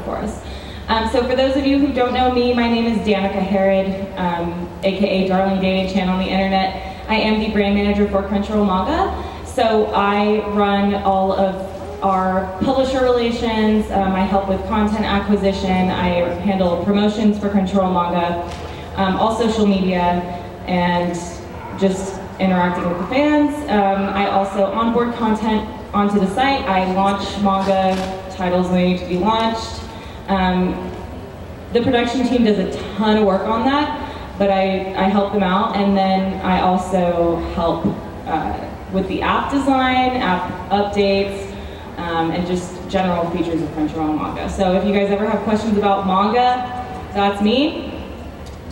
for us. So for those of you who don't know me, my name is Danica Herod, aka Darling Dating Chan on the internet. I am the brand manager for Crunchyroll Manga. So I run all of our publisher relations, I help with content acquisition, I handle promotions for Crunchyroll Manga, all social media, and just interacting with the fans. I also onboard content onto the site. I launch manga titles when they need to be launched. The production team does a ton of work on that, but I help them out, and then I also help with the app design, app updates, and just general features of Crunchyroll Manga. So if you guys ever have questions about manga, that's me.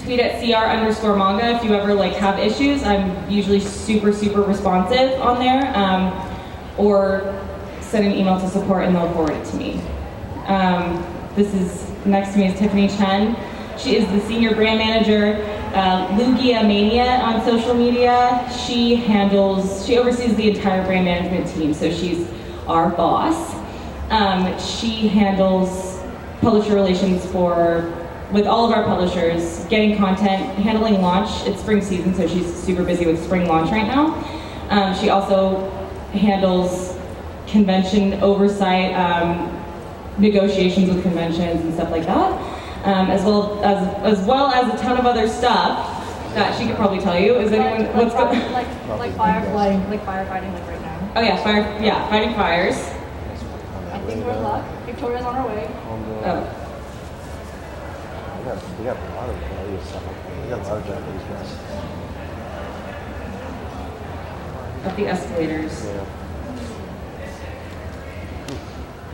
Tweet at CR_manga if you ever have issues. I'm usually super responsive on there, or send an email to support and they'll forward it to me. Next to me is Tiffany Chen. She is the senior brand manager, Lugia Mania on social media. She oversees the entire brand management team, so she's our boss. She handles publisher relations with all of our publishers, getting content, handling launch. It's spring season, so she's super busy with spring launch right now. She also handles convention oversight, negotiations with conventions and stuff like that, as well as a ton of other stuff that she could probably tell you. Is anyone what's going like firefighting right now? Oh yeah, fighting fires. I think we're in luck. Victoria's on her way. Oh. We got a lot of stuff. We got a lot of Japanese guys. Up the escalators. Yeah.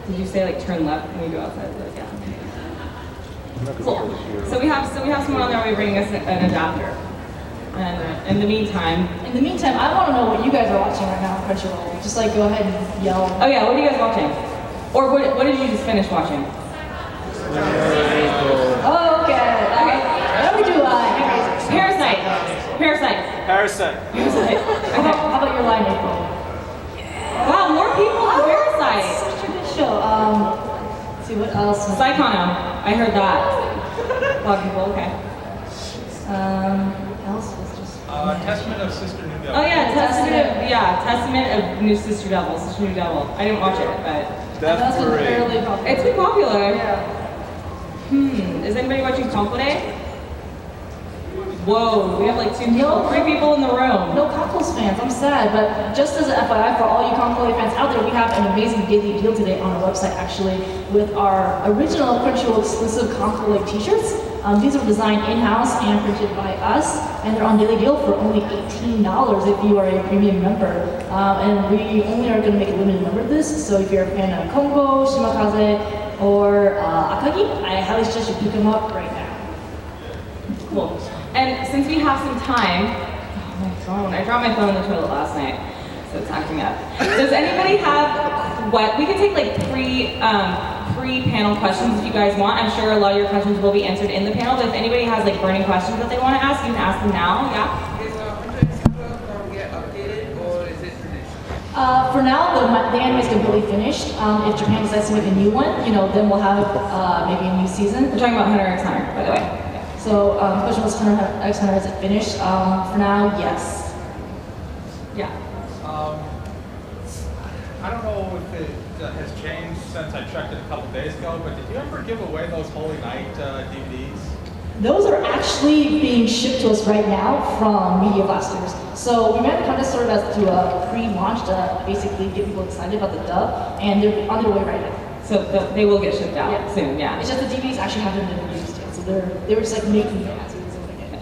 Did you say turn left when we go outside? Yeah. Cool. So we have someone on their way bringing us an adapter. And in the meantime, I want to know what you guys are watching right now on Crunchyroll. Just go ahead and yell. Oh yeah, what are you guys watching? Or what did you just finish watching? Oh, okay. What do we do? Parasite. How about your line, April? Wow, more people on Parasite. Such a good show. Let's see what else. Psychono. I heard that. A lot of people. Okay. Else was just. Testament of Sister New Devil. Oh yeah, Testament of New Sister Devil. Sister New Devil. I didn't watch it, but That's been fairly popular. It's been popular. Yeah. Is anybody watching Complete? Whoa, we have 3 people in the room. No Cockles fans, I'm sad, but just as an FYI for all you Cockles fans out there, we have an amazing daily deal today on our website actually with our original Crunchyroll exclusive Cockles t-shirts. These are designed in-house and printed by us, and they're on daily deal for only $18 if you are a premium member. And we only are going to make a limited number of this, so if you're a fan of Kongo, Shimakaze, or Akagi, I highly suggest you pick them up right now. Cool. And since we have some time, my phone, I dropped my phone in the toilet last night, so it's acting up. Does anybody have we can take pre-panel questions if you guys want. I'm sure a lot of your questions will be answered in the panel, but if anybody has burning questions that they want to ask, you can ask them now. Yeah? Is get updated or is it finished? For now, the anime is completely finished. If Japan decides to make a new one, then we'll have maybe a new season. We're talking about Hunter x Hunter, by the way. So the question was Hunter x Hunter, is it finished? For now, yes. Yeah. I don't know if it has changed since I checked it a couple days ago, but did you ever give away those Holy Night DVDs? Those are actually being shipped to us right now from Media Blasters. So we ran the contest sort of as to a pre-launch to basically get people excited about the dub, and they're on their way right now. So they will get shipped out soon, yeah. It's just the DVDs actually haven't been released yet, so they were just making it as we were doing it.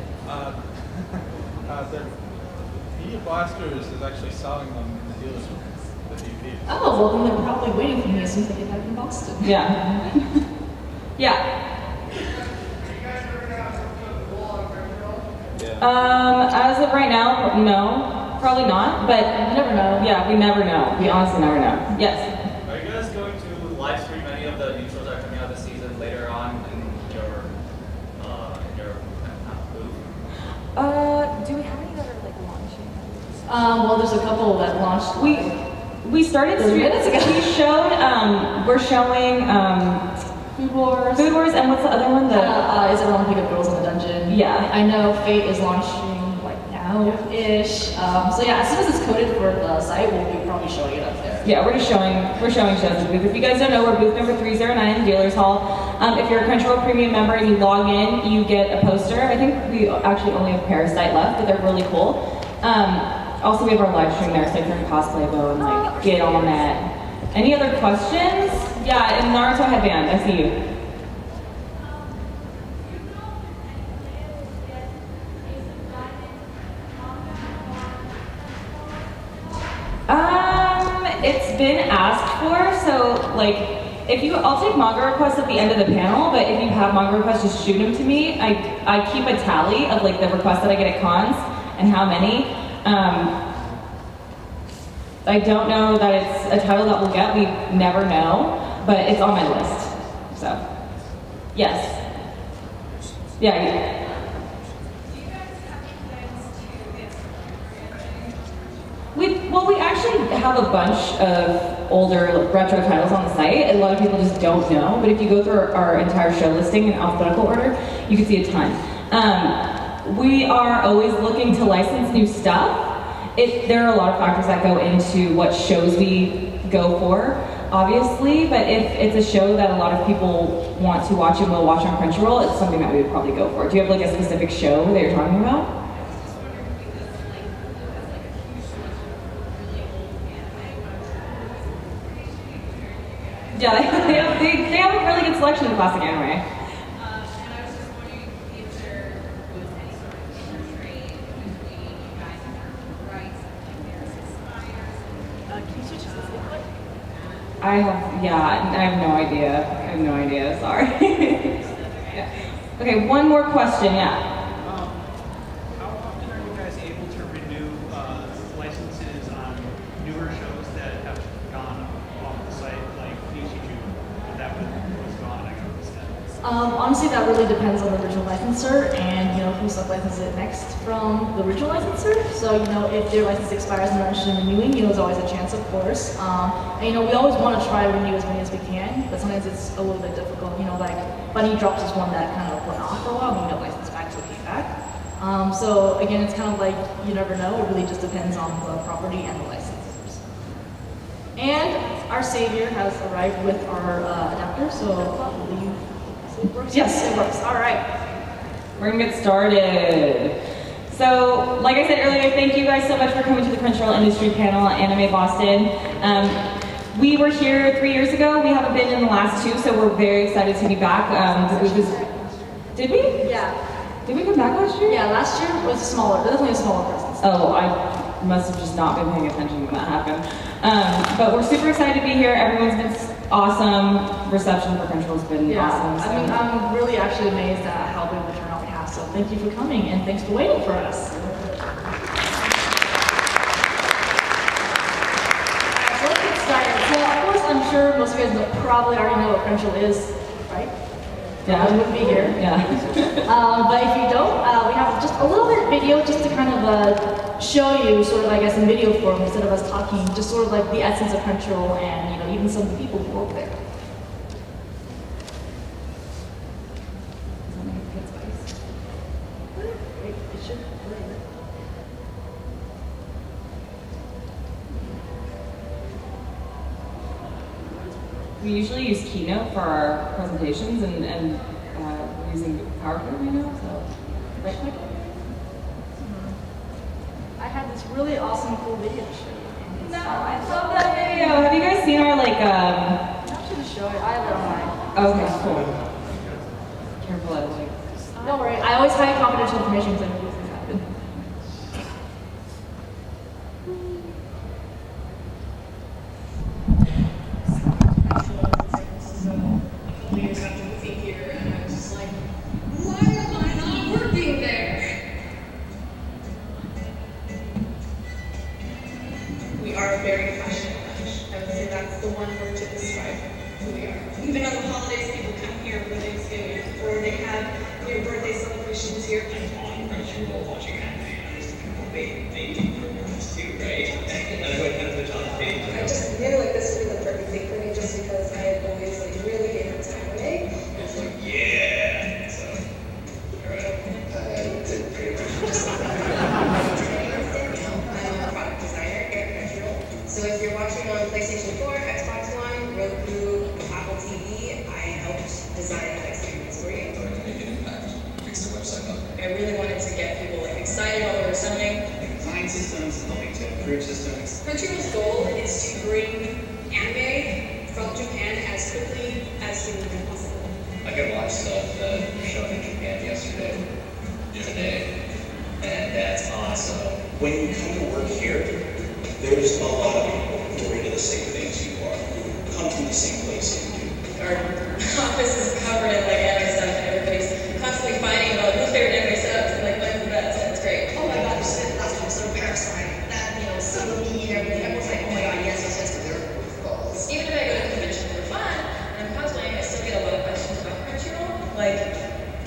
Media Blasters is actually selling them in the dealership. Oh, well then they're probably waiting for me as soon as they get back from Boston. Yeah. Yeah. As of right now, no. Probably not, but you never know. Yeah, we never know. We honestly never know. Yes? Are you guys going to live stream any of the new shows that are coming out this season later on in your booth? Do we have any that are launching? Well, there's a couple that launched. We started 30 minutes ago. We're showing Food Wars. Food Wars, and what's the other one? Is Everyone Pick Up Girls in the Dungeon? Yeah. I know Fate is launching like now-ish. So yeah, as soon as it's coded for the site, we'll be probably showing it up there. Yeah, we're showing shows at the booth. If you guys don't know, we're booth number 309 in Dealers Hall. If you're a Crunchyroll Premium member and you log in, you get a poster. I think we actually only have Parasite left, but they're really cool. Also, we have our live stream there, so if you're in cosplay mode, like, get on that. Any other questions? Yeah, and Naruto headband, I see you. It's been asked for, so like, I'll take manga requests at the end of the panel, but if you have manga requests, just shoot them to me. I keep a tally of like the requests that I get at cons and how many. I don't know that it's a title that we'll get, we never know, but it's on my list, so, yes. Yeah. We actually have a bunch of older retro titles on the site. A lot of people just don't know, but if you go through our entire show listing in alphabetical order, you can see a ton. We are always looking to license new stuff. There are a lot of factors that go into what shows we go for, obviously, but if it's a show that a lot of people want to watch and will watch on Crunchyroll, it's something that we would probably go for. Do you have like a specific show that you're talking about? Yeah, they have a really good selection of classic anime. And I was just wondering if there was any sort of trade between you guys in terms of rights, like there's expires. Can you switch to this one? I have no idea, sorry. Yeah. Okay, one more question, yeah. How often are you guys able to renew licenses on newer shows that have gone off the site, like Nichiju, that was gone, I understand? Honestly, that really depends on the original licensor and who sub-licenses it next from the original licensor. So if their license expires and they're interested in renewing, there's always a chance, of course. And we always want to try to renew as many as we can, but sometimes it's a little bit difficult. Like Bunny Drops is one that kind of went off for a while, but we got license back, so it came back. So again, it's kind of like you never know. It really just depends on the property and the licensors. And our savior has arrived with our adapter, so I believe it works. Yes, it works. All right. We're gonna get started. So, like I said earlier, thank you guys so much for coming to the Crunchyroll Industry Panel at Anime Boston. We were here 3 years ago. We haven't been in the last two, so we're very excited to be back. Did we? Yeah. Did we come back last year? Yeah, last year was smaller, definitely a smaller presence. Oh, I must have just not been paying attention when that happened. But we're super excited to be here. Everyone's been awesome. Reception for Crunchyroll's been awesome. So. I mean, I'm really actually amazed at how big of a turnout we have. So thank you for coming and thanks for waiting for us. So let's get started. So of course, I'm sure most of you guys probably already know what Crunchyroll is, right? Yeah. I wouldn't be here. Yeah. But if you don't, we have just a little bit of video just to kind of show you sort of, I guess, in video form instead of us talking, just sort of like the essence of Crunchyroll and, even some of the people who work there. Wait, it should play. We usually use Keynote for our presentations and we're using PowerPoint right now, so. Right click. I had this really awesome, cool video to show you. No, I love that video. Have you guys seen our I'm not sure to show it. I have it online. Okay, cool. Careful, I Don't worry. I always hide confidential information because I know these things happen. Leaders have to be here, and I was just like, why am I not working there? We are a very passionate bunch. I would say that's the one word to describe who we are. Even on the holidays, people come here for Thanksgiving, or they have their birthday celebrations here. On Crunchyroll watching anime, I was they do programs too, right? And I went kind of the Jon I. I just knew like this would be the perfect thing for me, just because I had always like really gave my time away. improved systems. Crunchyroll's goal is to bring anime from Japan as quickly as humanly possible. I could watch stuff that were shown in Japan yesterday, today, and that's awesome. When you come to work here, there's a lot of people who are into the same things you are, who come from the same place you do. Our office is covered in like anime stuff, and everybody's constantly fighting about whose favorite anime subs and like when's the best, and it's great. Oh my god, you said last episode Parasite, that, you know, so me and everything. Everyone's like, oh my god, yes, but they're goals. Even if I go to conventions for fun and I'm cosplaying, I still get a lot of questions about Crunchyroll. Like,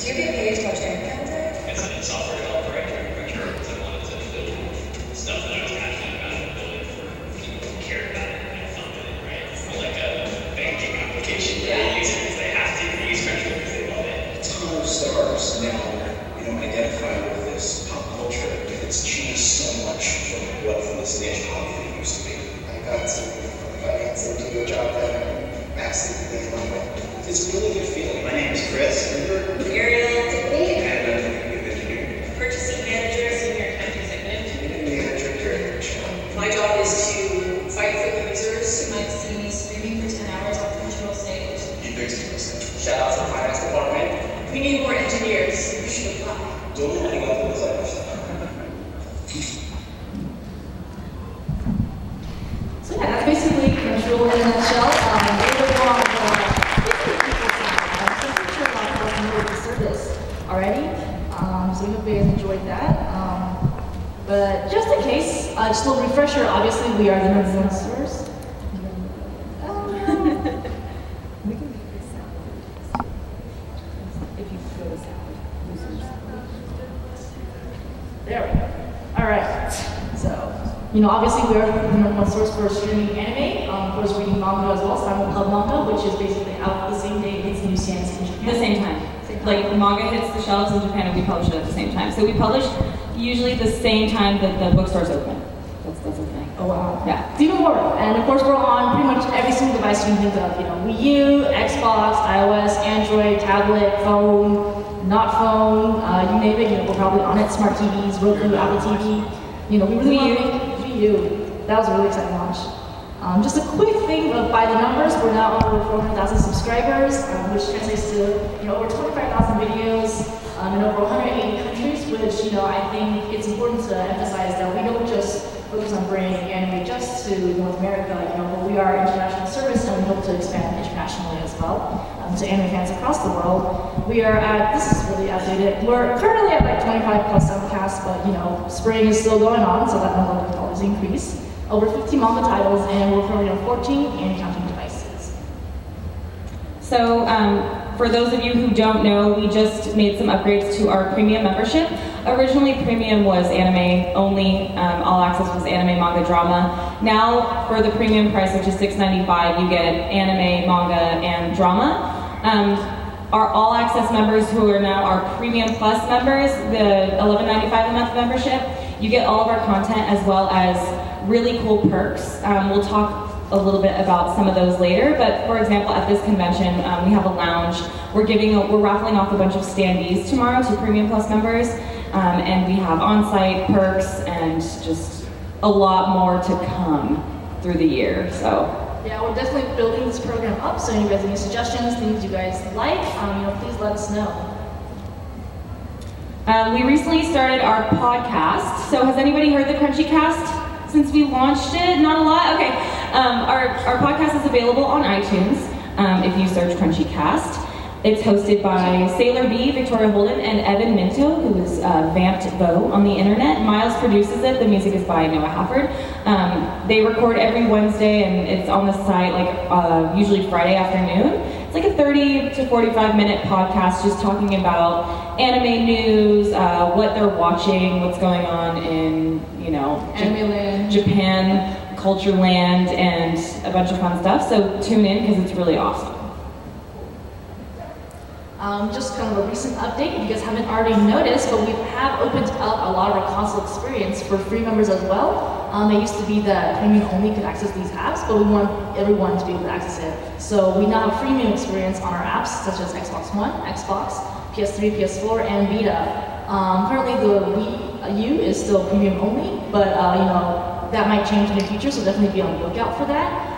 do you get paid to watch anime all day? As a software developer, I joined Crunchyroll because I wanted to build stuff that I was passionate about and building for people who cared about it and had fun with it, right? It's not like a banking application where they use it because they have to. They use Crunchyroll because they love it. A ton of stars now, identify with this pop culture. It's changed so much from what this niche hobby it used to be. I got to do a job that I'm absolutely in love with. It's a really good feeling. My name is Chris. Ariel, And I'm an engineer. purchasing manager, senior account executive. Manager character. My job is to fight for users who might see me streaming for 10 hours on Crunchyroll stage. You big stuff. Shout out to the finance department. We need more engineers. You should apply. Don't let me go those items. So yeah, that's basically Crunchyroll in a nutshell. A little bit more on the people side. I'm pretty sure a lot of us know the service already. So we hope you guys enjoyed that. But just in case, just a little refresher, obviously we are the number one source. We can make this sound. If you go to sound, There we go. All right. So, obviously we are the number one source for streaming anime. Of course, reading manga as well. Simulpub manga, which is basically out the same day it's new stands in Japan. the same time. Like manga hits the shelves in Japan and we publish it at the same time. So we publish usually the same time that the bookstores open. That's a thing. Oh wow. Yeah. It's even more. And of course we're on pretty much every single device you can think of. Wii U, Xbox, iOS, Android, tablet, phone, not phone, you name it, we're probably on it. Smart TVs, Roku, Apple TV. We really want to make Wii U. That was a really exciting launch. Just a quick thing by the numbers, we're now over 400,000 subscribers, which translates to over 25,000 videos in over 180 countries, which I think it's important to emphasize that we don't just focus on bringing anime just to North America, but we are international service and we hope to expand internationally as well to anime fans across the world. We are at, this is really outdated, we're currently at like 25 plus simulcasts, but spring is still going on, so that number can always increase. Over 50 manga titles, and we're currently on 14 and counting devices. So for those of you who don't know, we just made some upgrades to our premium membership. Originally, premium was anime only, all access was anime, manga, drama. Now, for the premium price, which is $6.95, you get anime, manga, and drama. Our all access members who are now our premium plus members, the $11.95 a month membership, you get all of our content as well as really cool perks. We'll talk a little bit about some of those later, but for example, at this convention, we have a lounge. We're raffling off a bunch of standees tomorrow to Premium Plus members, and we have on-site perks and just a lot more to come through the year. So. Yeah, we're definitely building this program up, so if you guys have any suggestions, things you guys like, please let us know. We recently started our podcast. So has anybody heard the CrunchyCast since we launched it? Not a lot? Okay. Our podcast is available on iTunes if you search CrunchyCast. It's hosted by Sailor B, Victoria Holden, and Evan Minto, who is Vamped Bo on the internet. Miles produces it. The music is by Noah Hafford. They record every Wednesday, and it's on the site usually Friday afternoon. It's like a 30 to 45 minute podcast just talking about anime news, what they're watching, what's going on in, Anime land. Japan, culture land, and a bunch of fun stuff. So tune in because it's really awesome. Just kind of a recent update, if you guys haven't already noticed, but we have opened up a lot of our console experience for free members as well. It used to be that premium only could access these apps, but we want everyone to be able to access it. So we now have freemium experience on our apps, such as Xbox One, Xbox, PS3, PS4, and Vita. Currently the Wii U is still premium only, but that might change in the future, so definitely be on the lookout for that.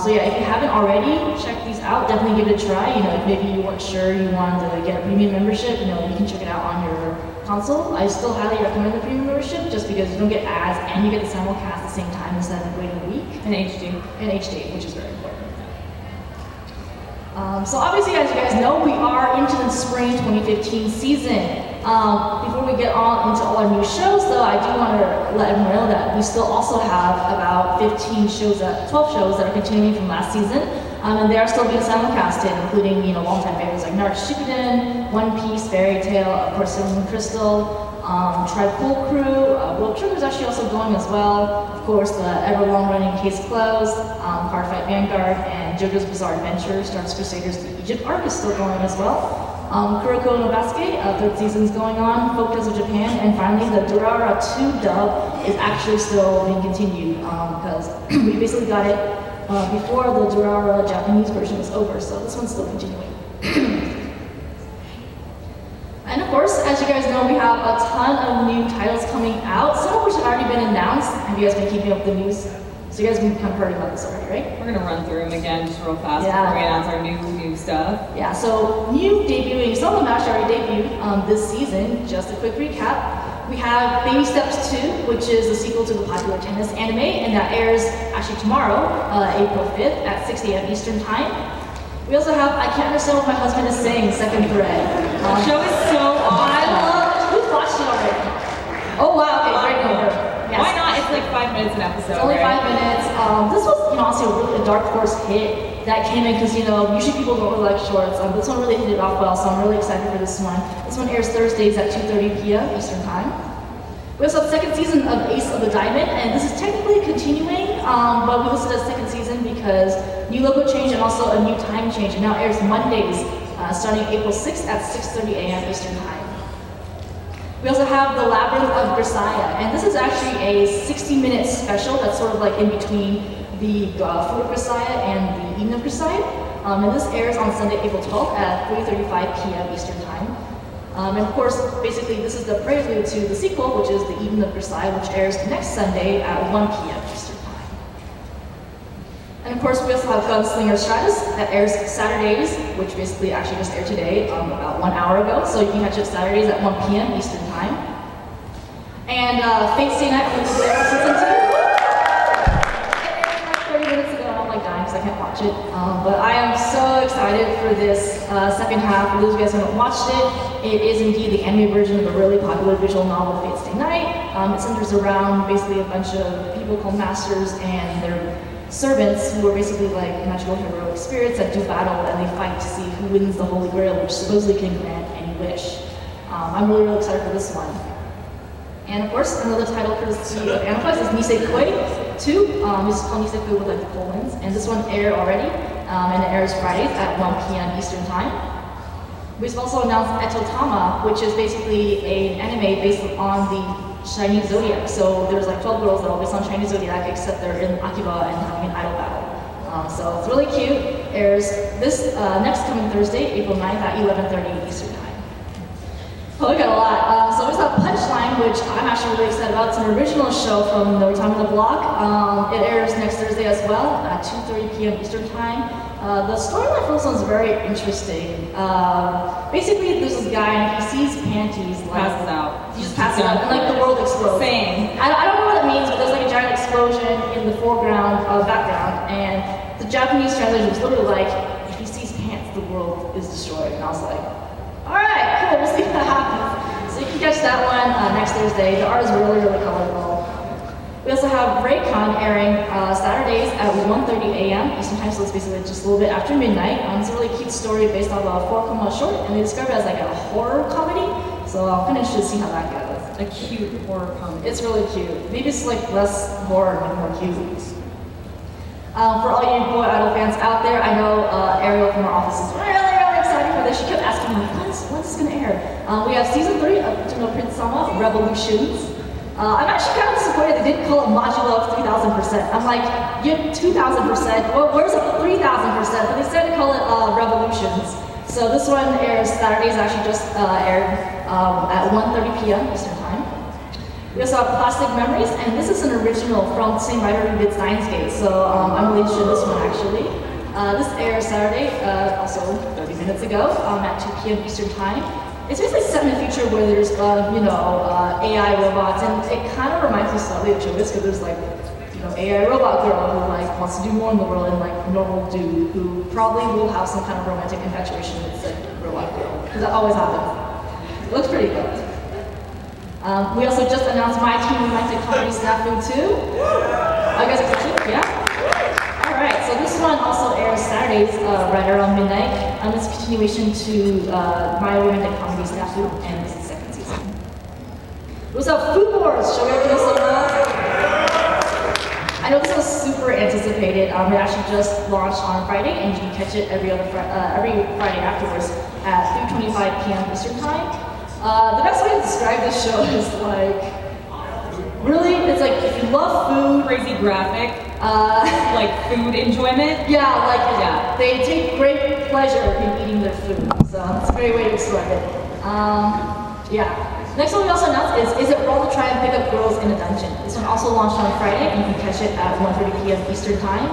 So yeah, if you haven't already, check these out. Definitely give it a try. You know, if maybe you weren't sure you wanted to get a premium membership, you know, you can check it out on your console. I still highly recommend the premium membership just because you don't get ads and you get the simulcast at the same time instead of waiting a week. And HD. And HD, which is very important. So obviously, as you guys know, we are into the spring 2015 season. Before we get on into all our new shows, though, I do want to let everyone know that we still also have about 12 shows that are continuing from last season, and they are still being simulcasted, including, you know, longtime favorites like Naruto Shippuden, One Piece, Fairy Tail, of course, Silver Moon Crystal, Tribe Cool Crew, World Trigger is actually also going as well. Of course, the ever long-running Case Closed, Card Fight Vanguard, and JoJo's Bizarre Adventure, Stardust Crusaders, the Egypt arc is still going as well. Kuroko no Basuke, third season's going on, Folk Tales of Japan, and finally the Durara 2 dub is actually still being continued because we basically got it before the Durara Japanese version was over, so this one's still continuing. And of course, as you guys know, we have a ton of new titles coming out, some of which have already been announced. Have you guys been keeping up with the news? So you guys have been kind of heard about this already, right? We're gonna run through them again just real fast Yeah. before we announce our new stuff. Yeah, so new debuting, some of them actually already debuted this season. Just a quick recap. We have Baby Steps 2, which is a sequel to the popular tennis anime, and that airs actually tomorrow, April 5th at 6 a.m. Eastern Time. We also have I Can't Understand What My Husband Is Saying, second thread. The show is so awesome. I love it. Who's watched it already? Oh wow, okay, great number. Yes. Why not? It's like 5 minutes an episode. It's only right? 5 minutes. This was, you know, honestly a dark horse hit that came in because, you know, usually people don't really like shorts. This one really hit it off well, so I'm really excited for this one. This one airs Thursdays at 2:30 p.m. Eastern Time. We also have the second season of Ace of the Diamond, and this is technically continuing, but we listed as second season because new logo change and also a new time change. It now airs Mondays, starting April 6th at 6:30 a.m. Eastern Time. We also have The Labyrinth of Grisaya, and this is actually a 60-minute special that's sort of like in between the Food of Grisaya and the Eden of Grisaya. And this airs on Sunday, April 12th at 3:35 p.m. Eastern Time. And of course, basically, this is the prelude to the sequel, which is the Eden of Grisaya, which airs next Sunday at 1 p.m. Eastern Time. And of course, we also have Gunslinger Stratus that airs Saturdays, which basically actually just aired today, about 1 hour ago. So you can catch it Saturdays at 1 p.m. Eastern Time. And Fate Stay Night on the Blair Season 2. It aired like 30 minutes ago, and I'm like dying because I can't watch it. But I am so excited for this second half. For those of you guys who haven't watched it, it is indeed the anime version of a really popular visual novel, Fate Stay Night. It centers around basically a bunch of people called masters and their servants who are basically like magical heroic spirits that do battle and they fight to see who wins the Holy Grail, which supposedly can grant any wish. I'm really, really excited for this one. And of course, another title courtesy of Aniplex is Nisekoi 2. This is called Nisekoi with like the colons. And this one aired already, and it airs Fridays at 1 p.m. Eastern Time. We've also announced Etotama, which is basically an anime based on the Chinese zodiac. So there's like 12 girls that are all based on Chinese zodiac, except they're in Akiba and having an idol battle. So it's really cute. Airs this next coming Thursday, April 9th at 11:30 Eastern Time. Oh, we got a lot. So we have Punchline, which I'm actually really excited about. It's an original show from No Time on the Block. It airs next Thursday as well at 2:30 p.m. Eastern Time. The storyline for this one's very interesting. Basically, there's this guy and he sees panties. Like, passes out. He just passes out, and like the world explodes. Same. I don't know what it means, but there's like a giant explosion in the foreground, background, and the Japanese translation was literally like, if he sees pants, the world is destroyed. And I was like, all right, cool, we'll see what happens. So you can catch that one next Thursday. The art is really, really colorful. We also have Raycon airing Saturdays at 1:30 a.m. Eastern Time, so it's basically just a little bit after midnight. It's a really cute story based off a 4-comma short, and they describe it as like a horror comedy. So I'm kind of interested to see how that goes. A cute horror comedy. It's really cute. Maybe it's like less horror and more cute. For all you Boy Idol fans out there, I know Ariel from our office is really, really excited for this. She kept asking me, when's this going to air? We have season 3 of Juno Prince Sama, Revolutions. I'm actually kind of disappointed they didn't call it modulo of 3,000%. I'm like, you have 2,000%, well, where's the 3,000%? But they said to call it Revolutions. So this one airs Saturdays, actually just aired at 1:30 p.m. Eastern Time. We also have Plastic Memories, and this is an original from the same writer who did Steins Gate, so I'm really interested in this one actually. This airs Saturday, also 30 minutes ago, at 2 p.m. Eastern Time. It's basically set in a future where there's, AI robots, and it kind of reminds me slightly of Chobits, because there's like, AI robot girl who like wants to do more in the world, and like normal dude who probably will have some kind of romantic infatuation with said robot girl, because that always happens. It looks pretty good. We also just announced My Teen Romantic Comedy Snafu 2. Are you guys excited? Yeah? Alright, so this one also airs Saturdays right around midnight. It's a continuation to My Romantic Comedy Snafu, and this is the second season. We also have Food Wars, show everyone some love. I know this was super anticipated. It actually just launched on Friday, and you can catch it every Friday afterwards at 3:25 p.m. Eastern Time. The best way to describe this show is like, really, it's like if you love food, Crazy graphic, like food enjoyment. Yeah, they take great pleasure in eating their food. So it's a great way to describe it. Yeah. Next one we also announced is It Wrong to Try and Pick Up Girls in a Dungeon? This one also launched on Friday, and you can catch it at 1:30 p.m. Eastern Time.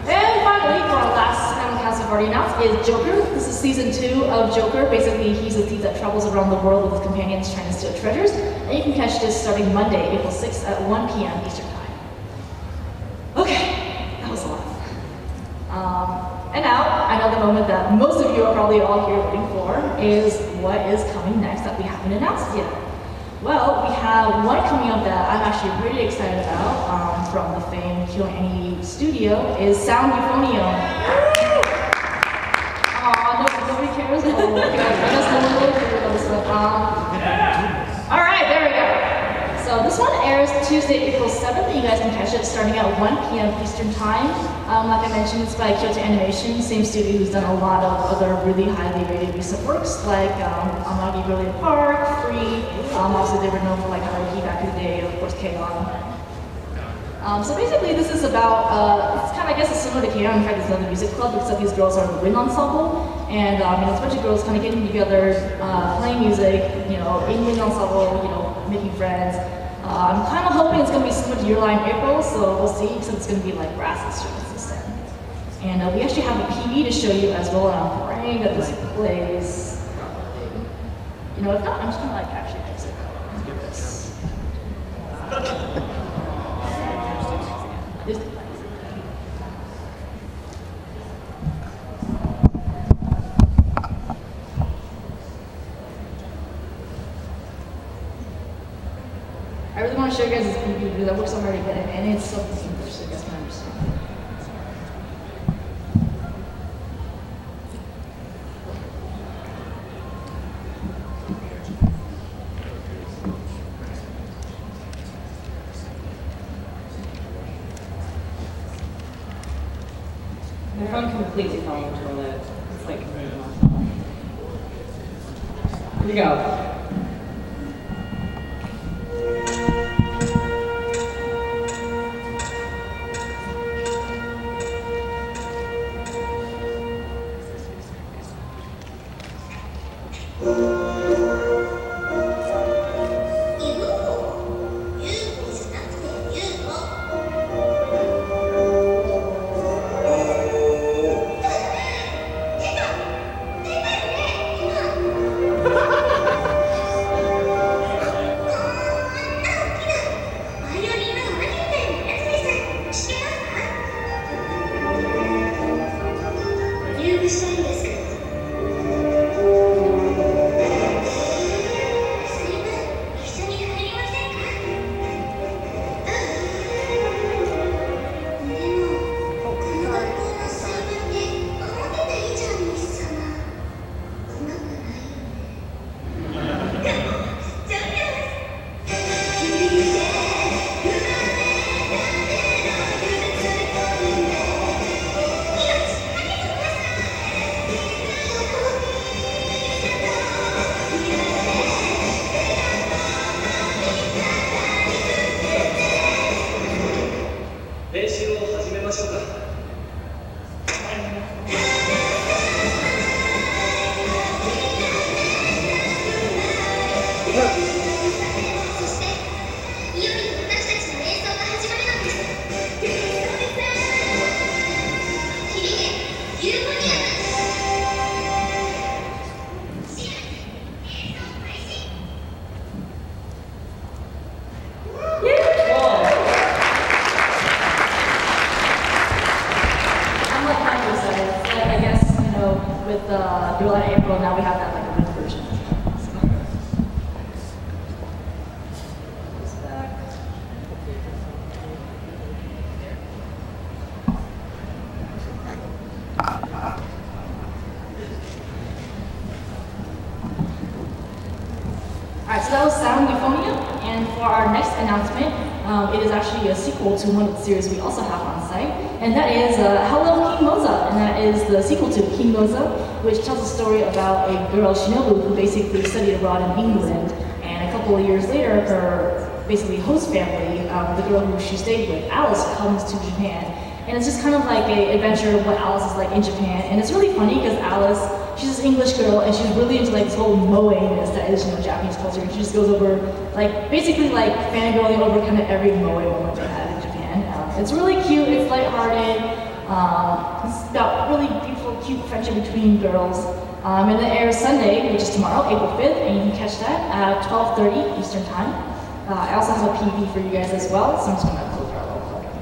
And finally, for our last simulcast we've already announced is Joker. This is season 2 of Joker. Basically, he's a thief that travels around the world with his companions trying to steal treasures. And you can catch this starting Monday, April 6th at 1 p.m. Eastern Time. Okay, that was a lot. And now, I know the moment that most of you are probably all here waiting for is what is coming next that we haven't announced yet. Well, we have one coming up that I'm actually pretty excited about from the famed KyoAni studio is Sound Euphonium. Aw, nobody cares? Oh, okay. I guess no one really cares about this one. Alright, there we go. So this one airs Tuesday, April 7th. You guys can catch it starting at 1 p.m. Eastern Time. Like I mentioned, it's by Kyoto Animation, same studio who's done a lot of other really highly rated recent works like Amagi Brilliant Park, Free. Also, they were known for like Haruhi back in the day, of course, K-On. So basically, this is about, it's kind of, I guess, it's similar to K-On. In fact, it's another music club, except these girls are in the wind ensemble. And it's a bunch of girls kind of getting together, playing music, in wind ensemble, making friends. I'm kind of hoping it's going to be similar to Your Lie in April, so we'll see, since it's going to be like brass instruments instead. And we actually have a PV to show you as well, and I'm praying that this plays. If not, I'm just going to like actually exit. Let's do this. I really want to show you guys this PV because I worked so hard to get it, and it's so English, so you guys can understand. My phone completely fell into the lid. It's like, here we go. April, now we have that like written version. Alright, so that was Sound Euphonia, and for our next announcement, it is actually a sequel to one of the series we also have on site, and that is Hello King Moza, and that is the sequel to King Moza, which tells a story about a girl, Shinobu, who basically studied abroad in England, and a couple of years later, her basically host family, the girl who she stayed with, Alice, comes to Japan, and it's just kind of like an adventure of what Alice is like in Japan, and it's really funny because Alice, she's this English girl, and she's really into like this whole moe-ness that is, Japanese culture. And she just goes over, like, basically like fangirling over kind of every moe moment they have in Japan. It's really cute. It's lighthearted. It's got really beautiful, cute friendship between girls. And it airs Sunday, which is tomorrow, April 5th, and you can catch that at 12:30 Eastern Time. I also have a PV for you guys as well, so I'm just gonna close our little program.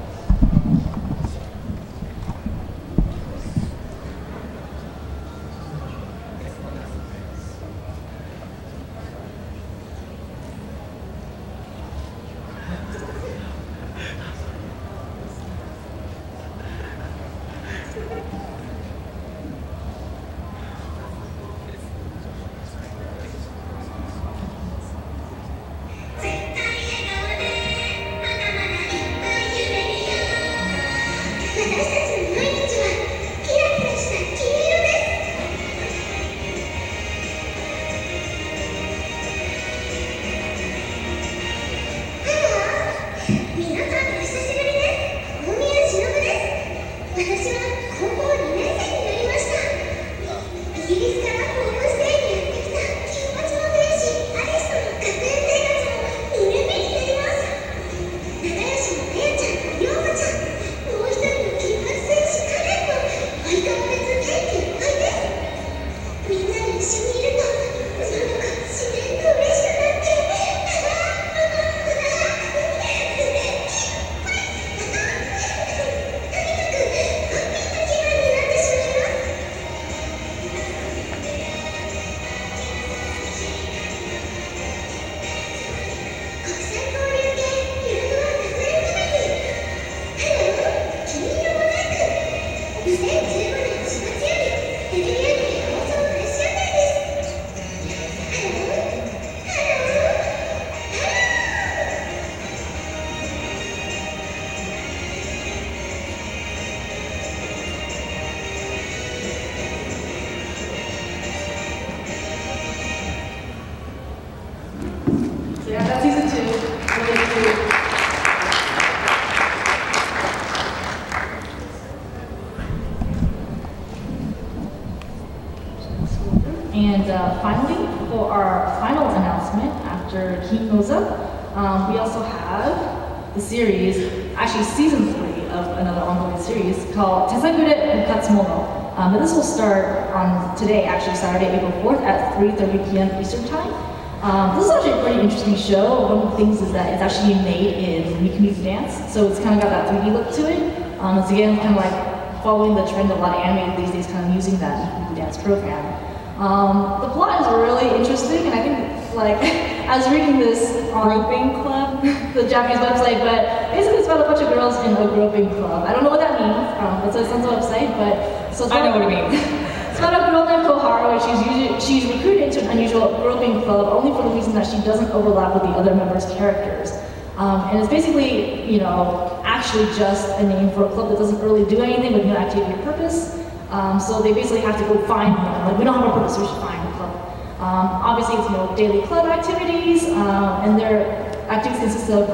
And finally, for our final announcement after King Moza, we also have the series, actually season 3 of another ongoing series called Tesagure Bukatsumono. And this will start on today, actually Saturday, April 4th at 3:30 p.m. Eastern Time. This is actually a pretty interesting show. One of the things is that it's actually made in Mikumi dance, so it's kind of got that 3D look to it. It's again kind of like following the trend of a lot of anime these days, kind of using that Mikumi dance program. The plot is really interesting, and I think, like, I was reading this on Groping Club, the Japanese website, but basically it's about a bunch of girls in a groping club. I don't know what that means. It's a Sense website, but so it's I know what it means. It's about a girl named Koharu, and she's recruited into an unusual groping club only for the reason that she doesn't overlap with the other members' characters. And it's basically, actually just a name for a club that doesn't really do anything with no activity or purpose. So they basically have to go find one. Like, we don't have a purpose, we should find a club. Obviously, it's daily club activities, and their activities consist of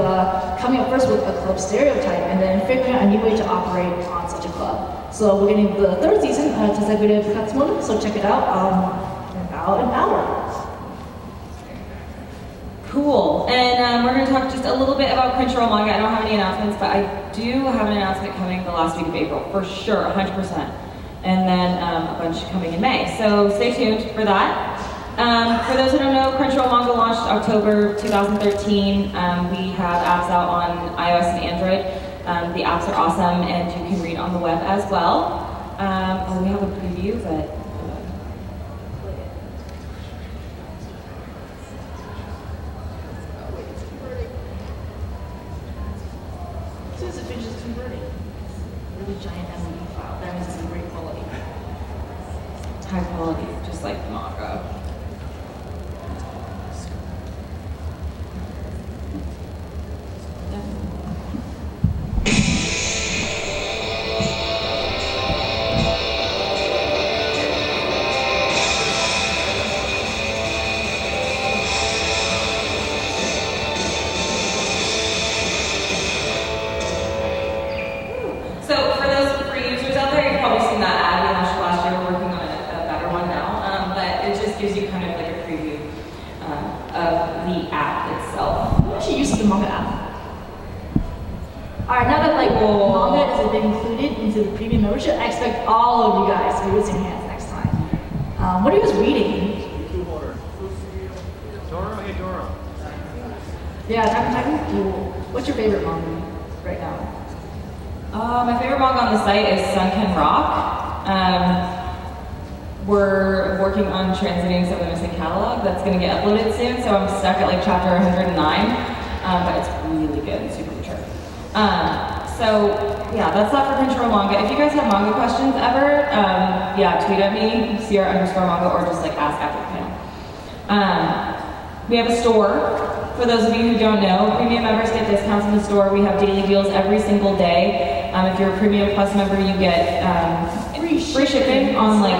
coming up first with a club stereotype, and then figuring out a new way to operate on such a club. So we're getting the 3rd season, Tesagure Bukatsumono, so check it out in about an hour. Cool. And we're going to talk just a little bit about Crunchyroll Manga. I don't have any announcements, but I do have an announcement coming the last week of April, for sure, 100%. And then a bunch coming in May. So stay tuned for that. For those who don't know, Crunchyroll Manga launched October 2013. We have apps out on iOS and Android. The apps are awesome, and you can read on the web as well. We have a preview, but giant MB file. That means it's in great quality. High quality, just like manga. So for those free users out there, you've probably seen that ad we launched last year. We're working on a better one now, but it just gives you kind of like a preview of the app itself. Who actually uses the Manga app? Alright, now that like Manga has been included into the premium membership, I expect all of you guys to be raising hands next time. What are you guys reading? Doro, hey Doro. Yeah, I'm cool. What's your favorite manga right now? My favorite manga on the site is Sunken Rock. We're working on translating some of the missing catalog that's going to get uploaded soon, so I'm stuck at like chapter 109, but it's really good and super mature. So yeah, that's that for Crunchyroll manga. If you guys have manga questions ever, yeah, tweet at me, CR_manga, or just like ask after the panel. We have a store. For those of you who don't know, premium members get discounts in the store. We have daily deals every single day. If you're a Premium Plus member, you get free shipping on like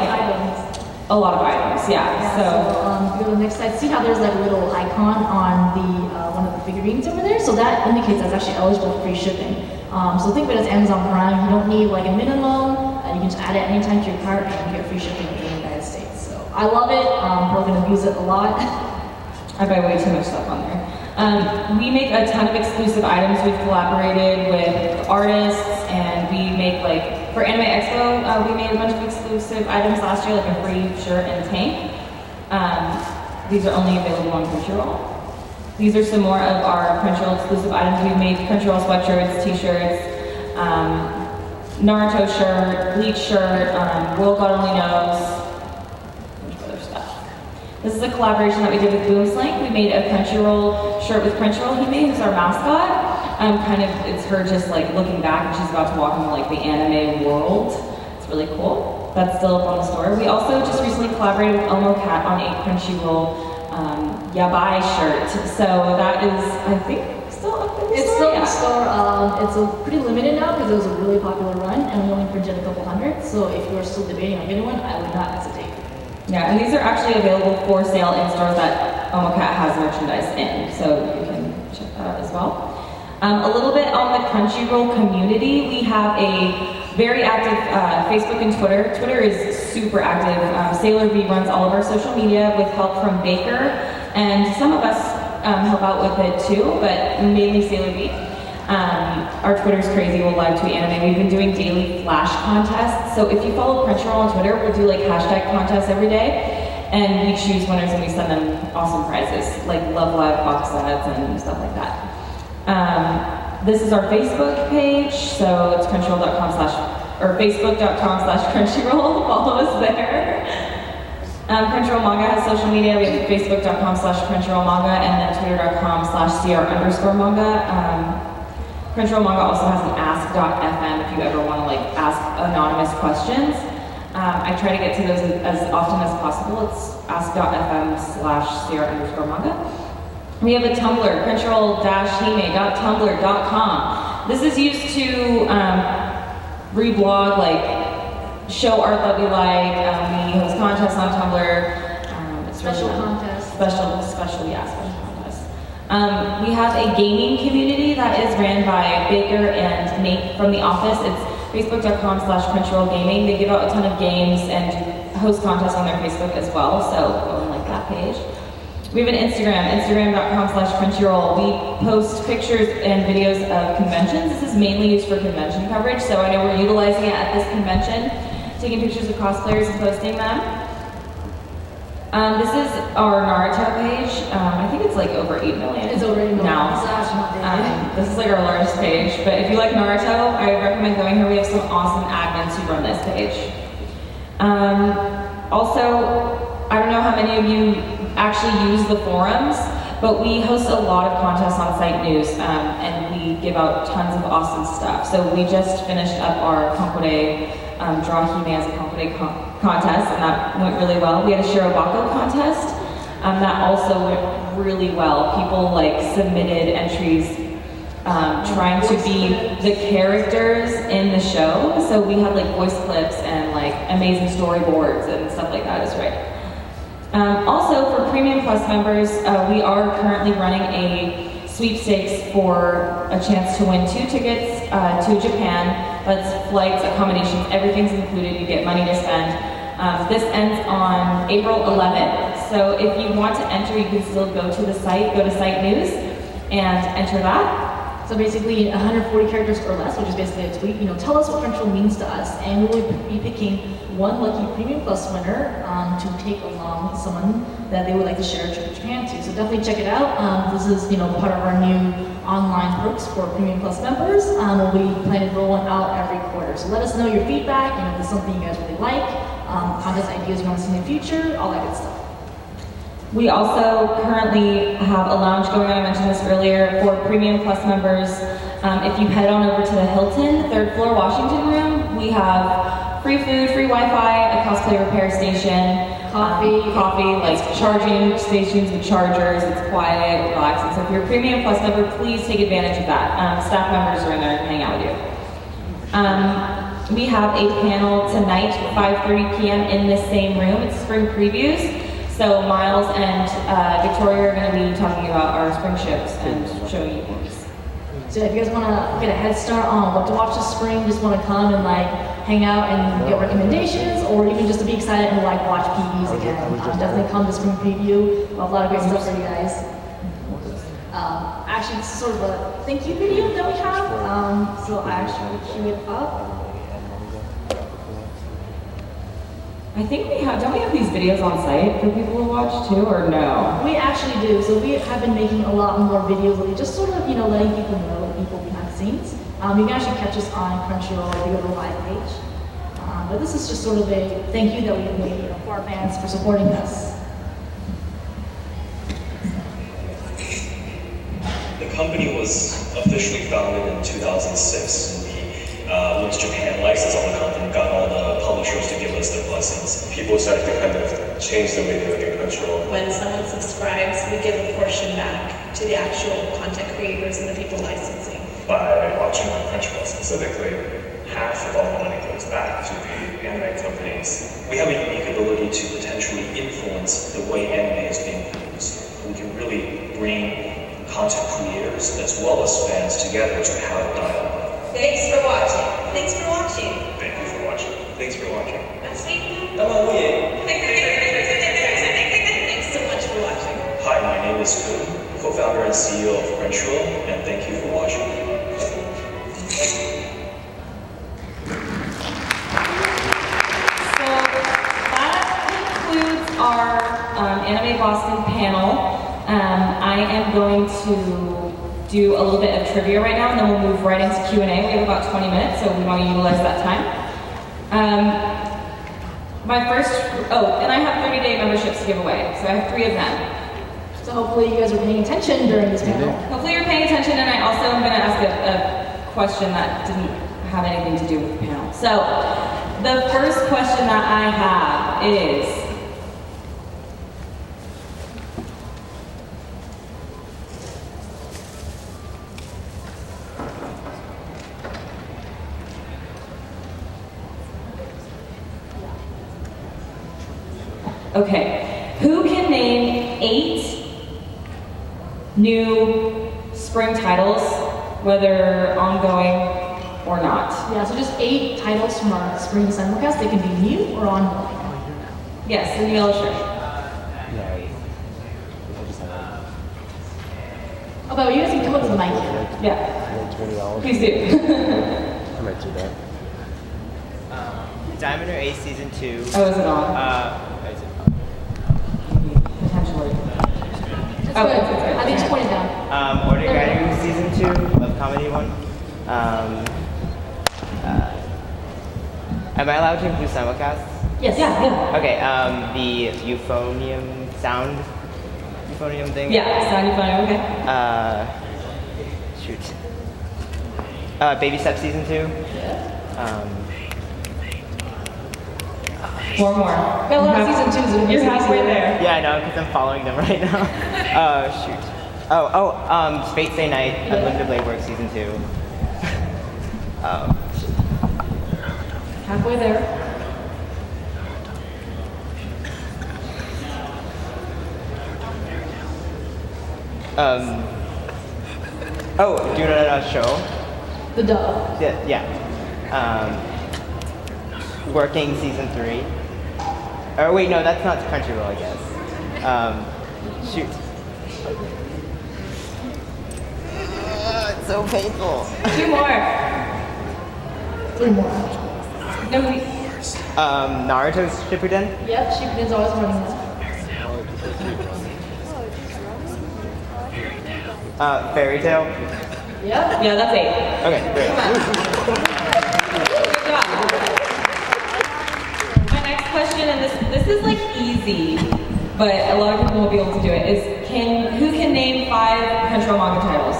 a lot of items. Yeah. So if you go to the next slide, see how there's like a little icon on the one of the figurines over there. So that indicates that's actually eligible for free shipping. So think of it as Amazon Prime. You don't need like a minimum. You can just add it anytime to your cart and you get free shipping in the United States. So I love it. We're going to use it a lot. I buy way too much stuff on there. We make a ton of exclusive items. We've collaborated with artists, and we make like, for Anime Expo, we made a bunch of exclusive items last year, like a free shirt and tank. These are only available on Crunchyroll. These are some more of our Crunchyroll exclusive items. We've made Crunchyroll sweatshirts, t-shirts, Naruto shirt, Bleach shirt, World God Only Knows. This is a collaboration that we did with Boomslang. We made a Crunchyroll shirt with Crunchyroll Hime, who's our mascot. Kind of, it's her just like looking back and she's about to walk into like the anime world. It's really cool. That's still up on the store. We also just recently collaborated with Elmo Cat on a Crunchyroll Yabai shirt. So that is, I think, still up in the store. It's still in the store. It's pretty limited now because it was a really popular run and we only printed a couple hundred. So if you are still debating on getting one, I would not hesitate. Yeah, and these are actually available for sale in stores that Omocat has merchandise in, so you can check that out as well. A little bit on the Crunchyroll community, we have a very active Facebook and Twitter. Twitter is super active. Sailor V runs all of our social media with help from Baker, and some of us help out with it too, but mainly Sailor V. Our Twitter's crazy, we'll live tweet anime. We've been doing daily flash contests. So if you follow Crunchyroll on Twitter, we'll do like hashtag contests every day. And we choose winners and we send them awesome prizes, like Love Live box sets and stuff like that. This is our Facebook page. So it's facebook.com/Crunchyroll. Follow us there. Crunchyroll Manga has social media. We have facebook.com/Crunchyroll Manga and then twitter.com/CR_manga. Crunchyroll Manga also has an ask.fm if you ever want to like ask anonymous questions. I try to get to those as often as possible. It's ask.fm/CR_manga. We have a Tumblr, crunchyroll-hime.tumblr.com. This is used to reblog, like show art that we like. We host contests on Tumblr. Special contests. Special contests. We have a gaming community that is ran by Baker and Nate from The Office. It's facebook.com/Crunchyroll Gaming. They give out a ton of games and host contests on their Facebook as well, so go and like that page. We have an Instagram.com/Crunchyroll. We post pictures and videos of conventions. This is mainly used for convention coverage, so I know we're utilizing it at this convention, taking pictures of cosplayers and posting them. This is our Naruto page. I think it's like over 8 million. It's over 8 million now. This is like our largest page, but if you like Naruto, I recommend going here. We have some awesome admins who run this page. Also, I don't know how many of you actually use the forums, But we host a lot of contests on site news, and we give out tons of awesome stuff. So we just finished up our Konkode Draw Hime as a Konkode contest, and that went really well. We had a Shirobako contest. That also went really well. People like submitted entries trying to be the characters in the show. So we had like voice clips and like amazing storyboards and stuff like that is right. Also for Premium Plus members, we are currently running a sweepstakes for a chance to win 2 tickets to Japan. That's flights, accommodations, everything's included. You get money to spend. This ends on April 11th. So if you want to enter, you can still go to the site, go to site news, and enter that. So basically 140 characters or less, which is basically a tweet, tell us what Crunchyroll means to us, and we'll be picking one lucky Premium Plus winner to take along someone that they would like to share a trip to Japan to. So definitely check it out. This is part of our new online perks for Premium Plus members. We'll be planning to roll one out every quarter. So let us know your feedback, if there's something you guys really like, contest ideas you want to see in the future, all that good stuff. We also currently have a lounge going on, I mentioned this earlier, for Premium Plus members. If you head on over to the Hilton, 3rd floor Washington room, we have free food, free Wi-Fi, a cosplay repair station, coffee, like charging stations with chargers, it's quiet, relaxing. So if you're a Premium Plus member, please take advantage of that. Staff members are in there and hang out with you. We have a panel tonight, 5:30 p.m. in this same room. It's spring previews. So Miles and Victoria are going to be talking about our spring ships and showing you things. So if you guys want to get a head start on what to watch this spring, just want to come and hang out and get recommendations, or even just to be excited and watch PVs again. Definitely come to spring preview. We'll have a lot of great stuff for you guys. Actually, this is sort of a thank you video that we have. So I actually will cue it up. I think don't we have these videos on site for people to watch too, or no? We actually do. So we have been making a lot more videos lately, just sort of, letting people know the people behind the scenes. You can actually catch us on Crunchyroll if you go to the live page. But this is just sort of a thank you that we made for our fans for supporting us. The company was officially founded in 2006. We went to Japan, licensed all the content, got all the publishers to give us their blessings. People started to kind of change the way they look at Crunchyroll. When someone subscribes, we give a portion back to the actual content creators and the people licensing. By watching on Crunchyroll specifically, half of all the money goes back to the anime companies. We have a unique ability to potentially influence the way anime is being produced. We can really bring content creators as well as fans together to have a dialogue. Thanks for watching. Thanks for watching. Thank you for watching. Thanks for watching. Thanks so much for watching. Hi, my name is Kun, co-founder and CEO of Crunchyroll, and thank you for watching. So that concludes our Anime Boston panel. I am going to do a little bit of trivia right now, and then we'll move right into Q&A. We have about 20 minutes, so we want to utilize that time. And I have 30-day memberships to give away, so I have 3 of them. So hopefully you guys are paying attention during this panel. Hopefully you're paying attention, and I also am going to ask a question that didn't have anything to do with the panel. So the first question that I have is, okay, who can name 8 new spring titles, whether ongoing or not? Yeah, so just 8 titles from our spring simulcast. They can be new or ongoing. Yes, in the yellow shirt. Oh, but you guys can come up to the mic. Yeah. Please do. I might do that. Diamond or Ace Season 2. Oh, is it on? Potentially. It's good. I think just point it down. Order Guide Season 2, Love Comedy 1. Am I allowed to include simulcasts? Yes. Yeah. Okay, the euphonium sound euphonium thing. Yeah, sound euphonium, okay. Shoot. Baby Step season 2. Yeah. More. Got a lot of season 2s. You're halfway there. Yeah, I know, because I'm following them right now. Shoot. Fate Stay Night, Unlimited Blade Works season 2. Halfway there. Do you know that show? The dub. Yeah. Working season 3. Or wait, no, that's not Crunchyroll, I guess. Shoot. It's so painful. 2 more. 3 more. No, we. Naruto's Shippuden. Yep, Shippuden's always running that. Fairy Tail. Yep. Yeah, that's 8. Okay, great. Good job. My next question, and this is like easy, but a lot of people will be able to do it, is who can name 5 Crunchyroll manga titles?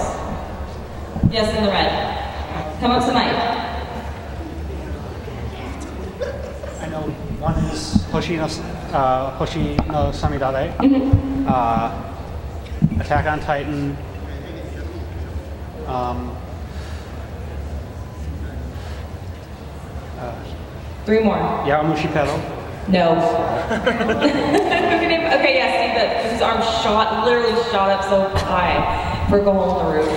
Yes, in the red. Come up to mic. I know one is Hoshi no Samidare, Attack on Titan, 3 more. Yaramushi Pedal. No. Okay, yeah, see that his arm literally shot up so high for a hole in the roof.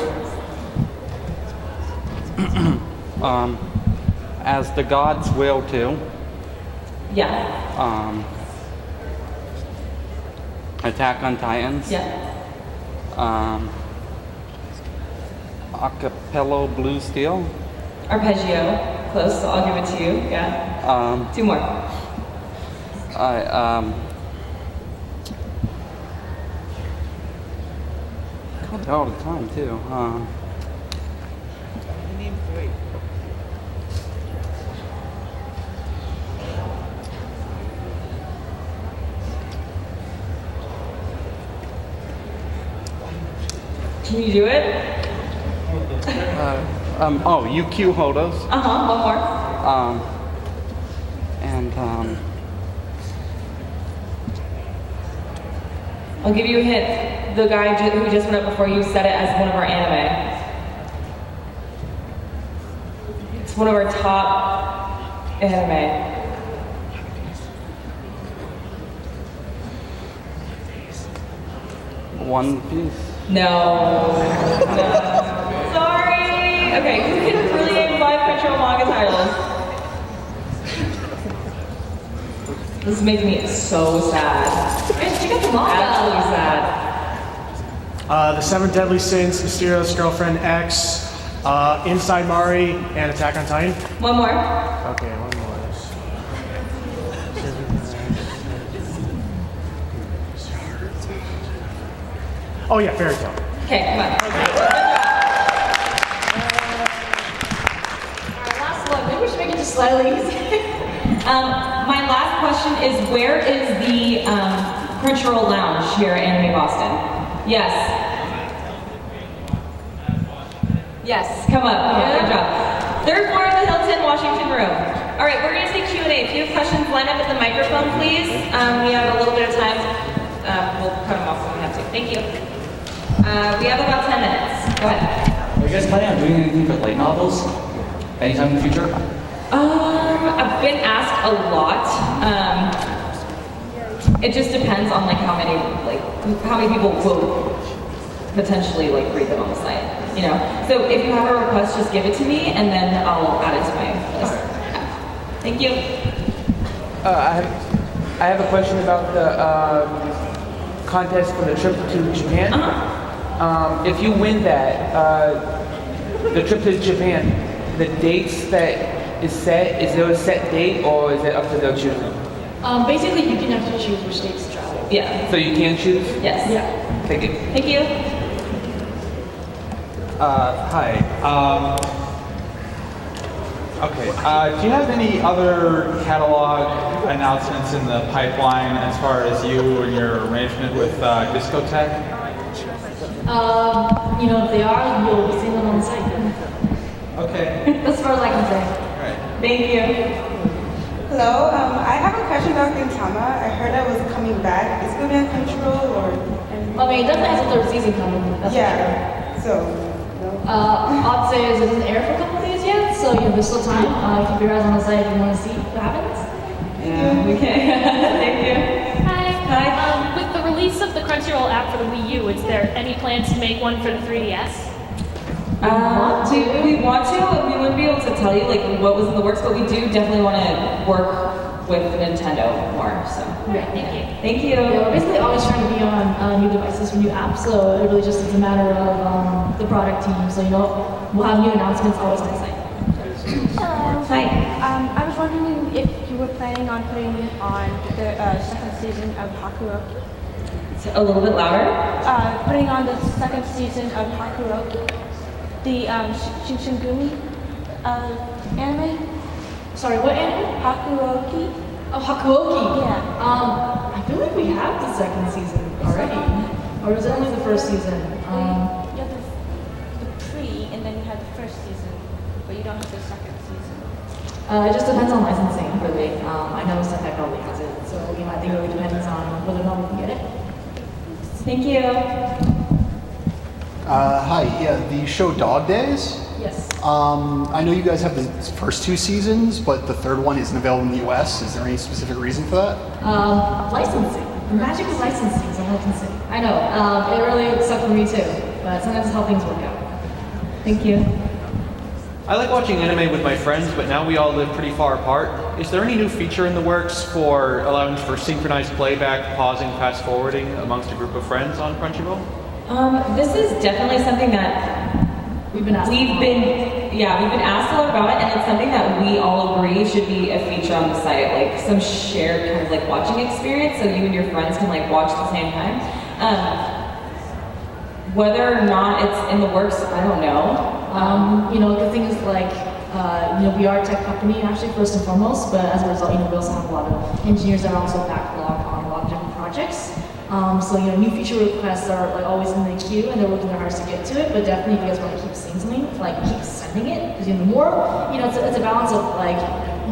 As the gods will to. Yeah. Attack on Titans. Yeah. Acapello Blue Steel. Arpeggio. Close, so I'll give it to you. Yeah. 2 more. All the time too. Name 3. Can you do it? UQ Hodos. One more. I'll give you a hint. The guy who just went up before you said it as one of our anime. It's one of our top anime. One Piece. No. Sorry. Okay, who can really name 5 Crunchyroll manga titles? This is making me so sad. She got the manga. Actually sad. The 7 Deadly Sins, Mysterious Girlfriend X, Inside Mari, and Attack on Titan. 1 more. Okay, 1 more. Oh yeah, Fairy Tail. Okay, come on. Alright, last one. Maybe we should make it just slightly easier. My last question is, where is the Crunchyroll Lounge here at Anime Boston? Yes. Yes, come up. Good job. 3rd floor of the Hilton, Washington room. All right, we're going to take Q&A. If you have questions, line up at the microphone, please. We have a little bit of time. We'll cut them off when we have to. Thank you. We have about 10 minutes. Go ahead. Are you guys planning on doing anything for light novels anytime in the future? I've been asked a lot. It just depends on how many people will potentially read them on the site. You know. So if you have a request, just give it to me, and then I'll add it to my list. Thank you. I have a question about the contest for the trip to Japan. If you win that, the trip to Japan, the dates that is set, is there a set date or is it up to their choosing? Basically, you can have to choose which dates to travel. Yeah. So you can choose? Yes. Yeah. Thank you. Thank you. Hi. Okay. Do you have any other catalog announcements in the pipeline as far as you and your arrangement with Discotech? You know, if they are, you'll be seeing them on the site. Okay. That's as far as I can say. All right. Thank you. Hello, I have a question about Gintama. I heard it was coming back. Is it going to be on Crunchyroll or? I mean, it definitely has a third season coming. That's Yeah. For sure. I'd say is it doesn't air for a couple of days yet, so you know there's still time. Keep your eyes on the site if you want to see what happens. Yeah. Okay. Thank you. Hi. With the release of the Crunchyroll app for the Wii U, is there any plans to make one for the 3DS? We want to, but we wouldn't be able to tell you like what was in the works, but we do definitely want to work with Nintendo more. So Yeah, thank you. Thank you. Yeah, we're basically always trying to be on new devices for new apps, so it really just is a matter of the product team. So you know, we'll have new announcements always on the site. Hello. Hi. I was wondering if you were planning on putting on the second season of Hakuoki. It's a little bit louder. Putting on the second season of Hakuoki, the Shinsengumi anime. Sorry, what anime? Hakuoki. Oh, Hakuoki. Yeah. I feel like we have the second season already, or is it only the first season? You have the pre, and then you have the first season, but you don't have the second season. It just depends on licensing, really. I know Sentai probably has it, so you know, I think it really depends on whether or not we can get it. Thank you. Hi, yeah, the show Dog Days. Yes. I know you guys have the first two seasons, but the third one isn't available in the US. Is there any specific reason for that? Licensing. The magic of licensing is all I can say. I know, it really sucked for me too, but sometimes it's how things work out. Thank you. I like watching anime with my friends, but now we all live pretty far apart. Is there any new feature in the works for allowing for synchronized playback, pausing, fast forwarding amongst a group of friends on Crunchyroll? This is definitely something that we've been asked a lot about it, and it's something that we all agree should be a feature on the site, like some shared kind of like watching experience, so you and your friends can like watch at the same time. Whether or not it's in the works, I don't know. You know, the thing is like, you know, we are a tech company actually first and foremost, but as a result, you know, we also have a lot of engineers that are also backlogged on a lot of different projects. So, you know, new feature requests are like always in the queue and they're working their hardest to get to it, but definitely if you guys want to keep seeing something, like keep sending it, because you know, the more, you know, it's a balance of like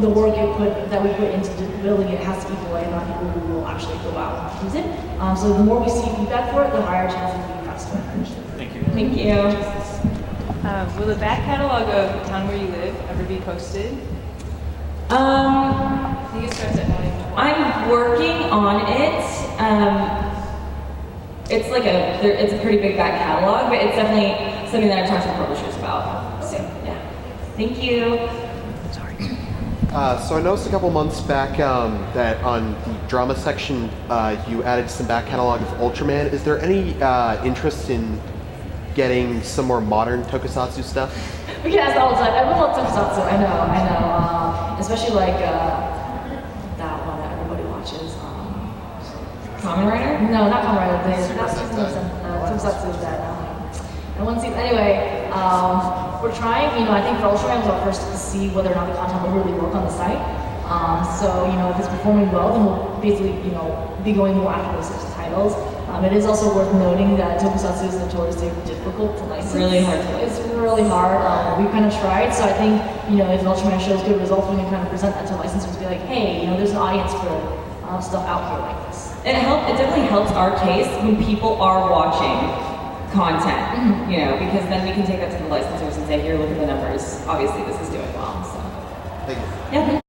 the work that we put into building it has to equal like the amount of people who will actually go out and use it. So the more we see feedback for it, the higher chance it will be faster. Thank you. Thank you. Will the back catalog of Town Where You Live ever be posted? I'm working on it. It's like it's a pretty big back catalog, but it's definitely something that I've talked to publishers about. So yeah, thank you. So I noticed a couple months back that on the drama section you added some back catalog of Ultraman. Is there any interest in getting some more modern tokusatsu stuff? We get asked all the time. Everyone loves tokusatsu. I know. Especially like that one that everybody watches. Kamen Rider? No, not Kamen Rider. That's tokusatsu that I want to see. Anyway, we're trying. You know, I think for Ultraman was our first to see whether or not the content will really work on the site. So you know, if it's performing well, then we'll basically be going more after those sorts of titles. It is also worth noting that tokusatsu is notoriously difficult to license. Really hard to license. It's really hard. We kind of tried, so I think if Ultraman shows good results, we can kind of present that to licensors, be like, hey, there's an audience for stuff out here like this. It definitely helps our case when people are watching content, because then we can take that to the licensors and say, here, look at the numbers. Obviously, this is doing well. So. Thank you. Yeah.